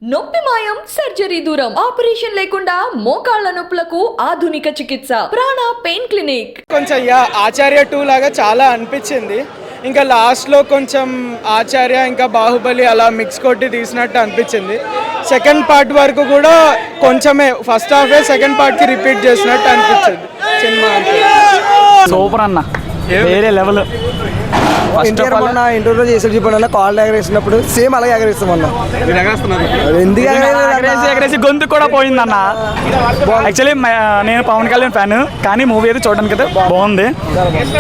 నొప్పి మాయం సర్జరీ దూరం ఆపరేషన్ లేకుండా మోకాళ్ల నొప్పులకు ఆధునిక చికిత్స ప్రాణ పెయిన్ క్లినిక్. కొంచెం ఆచార్య 2 లాగా చాలా అనిపించింది. ఇంకా లాస్ట్లో కొంచెం ఆచార్య ఇంకా బాహుబలి అలా మిక్స్ కొట్టి తీసినట్టు అనిపించింది. సెకండ్ పార్ట్ వరకు కూడా కొంచెమే ఫస్ట్ హాఫే సెకండ్ పార్ట్కి రిపీట్ చేసినట్టు అనిపించింది సినిమా. సూపర్ అన్న, వేరే లెవెల్. ఇంటర్వ్యూలో చేసి చెప్పిన కాల్ ఎగరేసినప్పుడు సేమ్ అలాగే ఎగరేస్తాం అన్న. ఎందుకు ఎగరేసి గొంతు కూడా పోయిందన్న. యాక్చువల్లీ నేను పవన్ కళ్యాణ్ ఫ్యాన్, కానీ మూవీ అయితే చూడడానికి అయితే బాగుంది.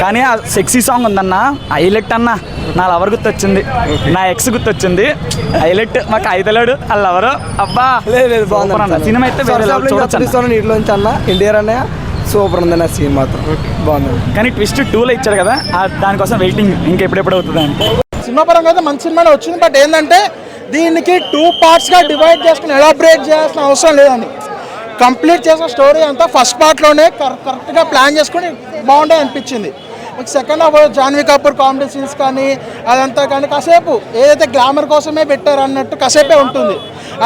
కానీ ఆ సెక్సీ సాంగ్ ఉందన్న, హైలైట్ అన్న. నా లవర్ గుర్తొచ్చింది, నా ఎక్స్ గుర్తొచ్చింది. హైలైట్ మాకు అయితలేడు ఆ లవరు. అబ్బా లేదు సూపర్ అన్న. సినిమా అయితే నీటిలోంచి అన్న ఎన్టీఆర్ అన్నయ్య సూపర్ ఉంది అన్న. సీన్ మాత్రం బాగుంది, కానీ ట్విస్ట్ 2లో ఇచ్చాడు కదా, దానికోసం వెయిటింగ్ ఇంకా ఎప్పుడెప్పుడు అవుతుంది అని. సినిమా పరంగా అయితే మంచి సినిమానే వచ్చింది. బట్ ఏంటంటే దీనికి 2 పార్ట్స్గా డివైడ్ చేసుకుని ఎలాబరేట్ చేయాల్సిన అవసరం లేదండి. కంప్లీట్ చేసిన స్టోరీ అంతా ఫస్ట్ పార్ట్లోనే కరెక్ట్గా ప్లాన్ చేసుకుని బాగుండే అనిపించింది. మీకు second half Janhvi Kapoor comedy scenes కానీ అదంతా కానీ కాసేపు ఏదైతే గ్లామర్ కోసమే పెట్టారు అన్నట్టు కాసేపే ఉంటుంది.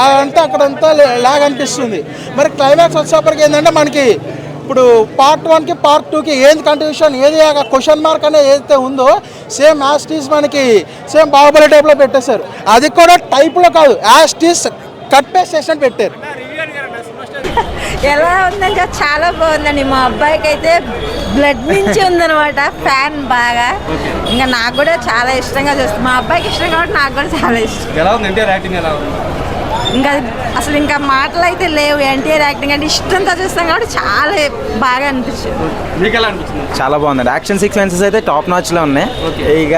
అదంతా అక్కడంతా లాగ్ అనిపిస్తుంది. మరి క్లైమాక్స్ వచ్చేప్పటికి ఏంటంటే మనకి ఇప్పుడు పార్ట్ 1కి పార్ట్ 2కి ఏది కంటిన్యూషన్, ఏది క్వశ్చన్ మార్క్ అనేది ఏదైతే ఉందో సేమ్ యాస్టీస్ మనకి సేమ్ బాహుబలి టైప్లో పెట్టేశారు. అది కూడా టైప్లో కాదు, యాస్టీస్ కట్ పేస్ట్ చేసినట్టు పెట్టారు. ఎలా ఉందంటే చాలా బాగుందండి. మా అబ్బాయికి అయితే బ్లడ్ నుంచి ఉందనమాట, ఫ్యాన్ బాగా. ఇంకా నాకు కూడా చాలా ఇష్టంగా చూస్తాను. మా అబ్బాయికి ఇష్టం కాబట్టి నాకు కూడా చాలా ఇష్టం. ఎలా ఉంది ఎన్టీఆర్ యాక్టింగ్? ఎలా ఉంది? ఇంకా అసలు ఇంకా మాటలు అయితే లేవు. ఎన్టీఆర్ యాక్టింగ్ అంటే ఇష్టంతో చూస్తాం కాబట్టి చాలా బాగా అనిపించింది. మీకు ఎలా అనిపించింది? చాలా బాగుంది. యాక్షన్ సీక్వెన్సెస్ అయితే టాప్ నాచ్లో ఉన్నాయి. ఇక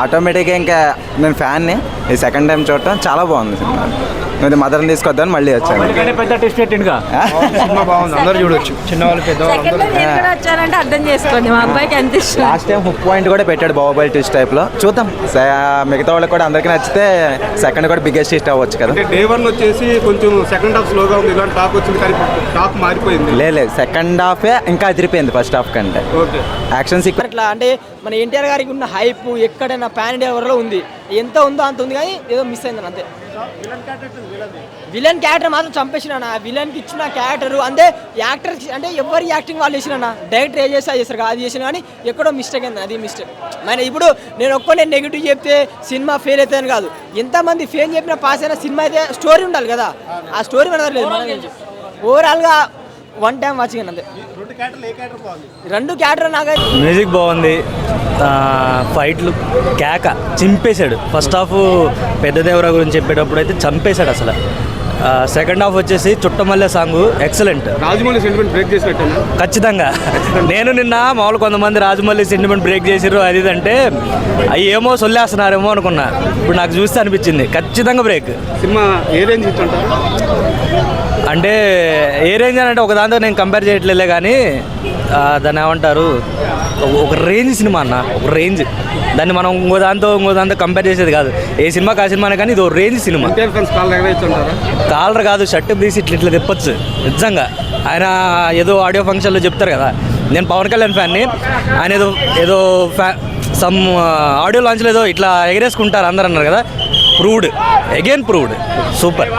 ఆటోమేటిక్గా ఇంకా నేను ఫ్యాన్ని ఈ సెకండ్ టైం చూడటం చాలా బాగుంది సినిమా. నేను మదర్ని తీసుకొద్దామని మళ్ళీ వచ్చాను. పెద్ద టెస్ట్ పెట్టిండుగా. సినిమా బాగుంది, అందరూ చూడొచ్చు, చిన్నవాళ్ళు పెద్దవాళ్ళు. వచ్చారంటే అర్థం చేసుకోండి, మా అబ్బాయికి ఎంత ఇష్టం. లాస్ట్ టైం హుక్ పాయింట్ కూడా పెట్టాడు బాహుబలి ట్విస్ట్ టైప్లో. చూద్దాం, మిగతా వాళ్ళకి కూడా అందరికీ నచ్చితే సెకండ్ కూడా బిగ్గెస్ట్ హిట్ అవ్వచ్చు కదా. డే 1 వచ్చేసి కొంచెం సెకండ్ హాఫ్ స్లోగా ఉంది, ఇలాంటి టాక్ వచ్చింది, కానీ టాక్ మారిపోయింది. లేదు, సెకండ్ హాఫే ఇంకా అదిరిపోయింది ఫస్ట్ హాఫ్ కంటే. ఓకే, యాక్షన్ సీక్వెన్స్ అట్లా అంటే మన ఎన్టీఆర్ గారికి ఉన్న హైప్ ఎక్కడైనా పాన్ ఇండియా వరలో ఉంది. ఎంత ఉందో అంత ఉంది, కానీ ఏదో మిస్ అయిందని అంతే. విలన్ క్యారెక్టర్ మాత్రం చంపేసిన. విలన్కి ఇచ్చిన క్యారెక్టర్ అంటే యాక్టర్ అంటే ఎవరి యాక్టింగ్ వాళ్ళు చేసిన, డైరెక్టర్ ఏ చేసి చేస్తారు అది చేసిన, కానీ ఎక్కడో మిస్టేక్ అయింది. అది మిస్టేక్. మరి ఇప్పుడు నేను నెగిటివ్ చెప్తే సినిమా ఫెయిల్ అవుతుందని కాదు. ఎంతమంది ఫెయిల్ చెప్పినా పాస్ అయినా సినిమా అయితే స్టోరీ ఉండాలి కదా. ఆ స్టోరీ మన లేదు. ఓవరాల్గా 1 టైం వాచింగ్ అంతే. 2 క్యారెక్టర్ నాకైతే మ్యూజిక్ బాగుంది, ఫైట్లు కేక చింపేశాడు. ఫస్ట్ హాఫ్ పెద్దదేవరా గురించి చెప్పేటప్పుడు అయితే చంపేశాడు అసలు. సెకండ్ హాఫ్ వచ్చేసి Chuttamalle song excellent. Rajamouli sentiment break చేసినట్టు ఖచ్చితంగా. నేను నిన్న మామూలు కొంతమంది రాజమౌళి సెంటిమెంట్ బ్రేక్ చేసిర్రు అది అంటే అవి ఏమో సొల్లేస్తున్నారేమో అనుకున్నా. ఇప్పుడు నాకు చూస్తే అనిపించింది ఖచ్చితంగా బ్రేక్. సినిమా ఏ రేంజ్ ఇచ్చుంటారు? అంటే ఏ రేంజ్ అని అంటే ఒక దాంతో నేను కంపేర్ చేయట్లేదే, కానీ దాన్ని ఏమంటారు, ఒక రేంజ్ సినిమా అన్న, ఒక రేంజ్. దాన్ని మనం ఇంకో దాంతో కంపేర్ చేసేది కాదు. ఏ సినిమాకి ఆ సినిమానే, కానీ ఇది ఒక రేంజ్ సినిమా. కాలర్ కాదు, షర్ట్ తీసి ఇట్లా తిప్పచ్చు నిజంగా. ఆయన ఏదో ఆడియో ఫంక్షన్లో చెప్తారు కదా, నేను పవన్ కళ్యాణ్ ఫ్యాన్ని, ఆయన ఏదో సమ్ ఆడియో లాంచ్లో ఏదో ఇట్లా ఎగరేసుకుంటారు అందరు అన్నారు కదా. Proved, again proved, super.